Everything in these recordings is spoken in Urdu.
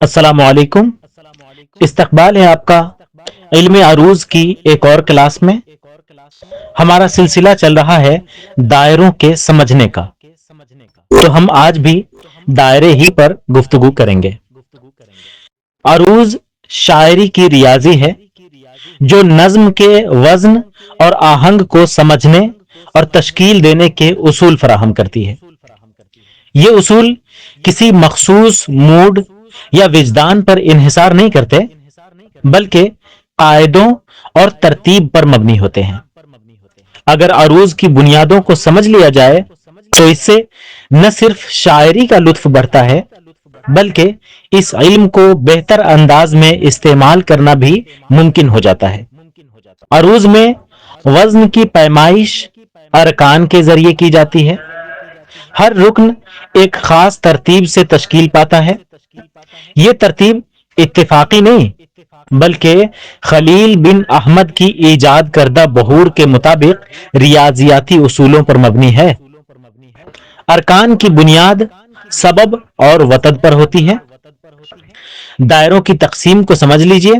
السلام علیکم۔ استقبال ہے آپ کا علم عروض کی ایک اور کلاس میں۔ ہمارا سلسلہ چل رہا ہے دائروں کے سمجھنے کا، تو ہم آج بھی دائرے ہی پر گفتگو کریں گے۔ عروض شاعری کی ریاضی ہے جو نظم کے وزن اور آہنگ کو سمجھنے اور تشکیل دینے کے اصول فراہم کرتی ہے۔ یہ اصول کسی مخصوص موڈ یا وجدان پر انحصار نہیں کرتے، بلکہ قاعدوں اور ترتیب پر مبنی ہوتے ہیں۔ اگر عروض کی بنیادوں کو سمجھ لیا جائے تو اس سے نہ صرف شاعری کا لطف بڑھتا ہے، بلکہ اس علم کو بہتر انداز میں استعمال کرنا بھی ممکن ہو جاتا ہے۔ عروض میں وزن کی پیمائش ارکان کے ذریعے کی جاتی ہے۔ ہر رکن ایک خاص ترتیب سے تشکیل پاتا ہے۔ یہ ترتیب اتفاقی نہیں بلکہ خلیل بن احمد کی ایجاد کردہ بحور کے مطابق ریاضیاتی اصولوں پر مبنی ہے۔ ارکان کی بنیاد سبب اور وتد پر ہوتی ہے۔ دائروں کی تقسیم کو سمجھ لیجئے۔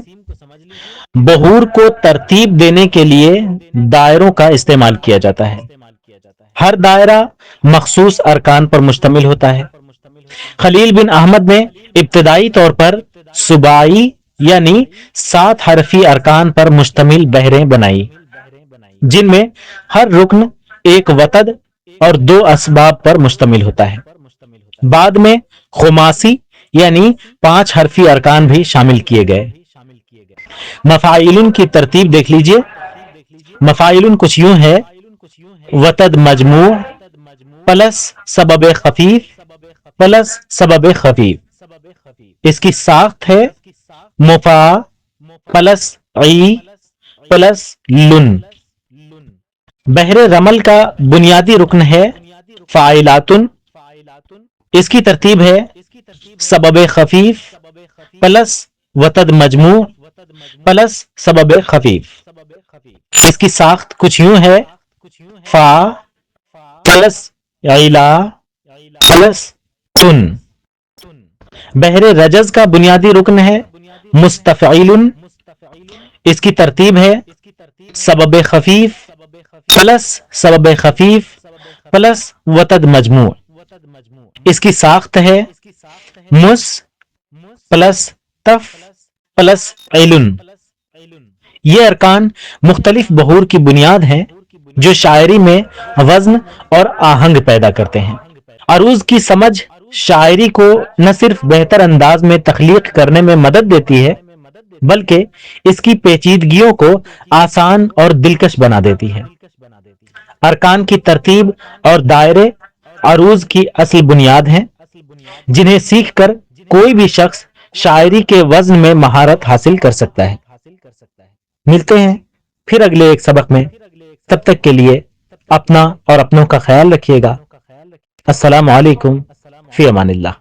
بحور کو ترتیب دینے کے لیے دائروں کا استعمال کیا جاتا ہے۔ ہر دائرہ مخصوص ارکان پر مشتمل ہوتا ہے۔ خلیل بن احمد نے ابتدائی طور پر سباعی یعنی 7 حرفی ارکان پر مشتمل بحریں بنائی، جن میں ہر رکن ایک وتد اور 2 اسباب پر مشتمل ہوتا ہے۔ بعد میں خماسی یعنی 5 حرفی ارکان بھی شامل کیے گئے۔ مفاعیلن کی ترتیب دیکھ لیجئے۔ مفاعیلن کچھ یوں ہے: وتد مجموع پلس سبب خفیف پلس سبب خفیف۔ اس کی ساخت ہے مفا پلس عی پلس لن۔ بحر رمل کا بنیادی رکن ہے فاعلاتن۔ اس کی ترتیب ہے سبب خفیف پلس وتد مجموع پلس سبب خفیف۔ اس کی ساخت کچھ یوں ہے فا پلس علا پلس تن۔ بحر رجز کا بنیادی رکن ہے مستفعیلن۔ اس کی ترتیب ہے سبب خفیف پلس سبب خفیف پلس وتد مجموع۔ اس کی ساخت ہے مس پلس تف پلس علن۔ یہ ارکان مختلف بحور کی بنیاد ہیں جو شاعری میں وزن اور آہنگ پیدا کرتے ہیں۔ عروض کی سمجھ شاعری کو نہ صرف بہتر انداز میں تخلیق کرنے میں مدد دیتی ہے، بلکہ اس کی پیچیدگیوں کو آسان اور دلکش بنا دیتی ہے۔ ارکان کی ترتیب اور دائرے عروض کی اصل بنیاد ہیں، جنہیں سیکھ کر کوئی بھی شخص شاعری کے وزن میں مہارت حاصل کر سکتا ہے۔ ملتے ہیں پھر اگلے ایک سبق میں۔ تب تک کے لیے اپنا اور اپنوں کا خیال رکھیے گا۔ السلام علیکم، فی امان اللہ۔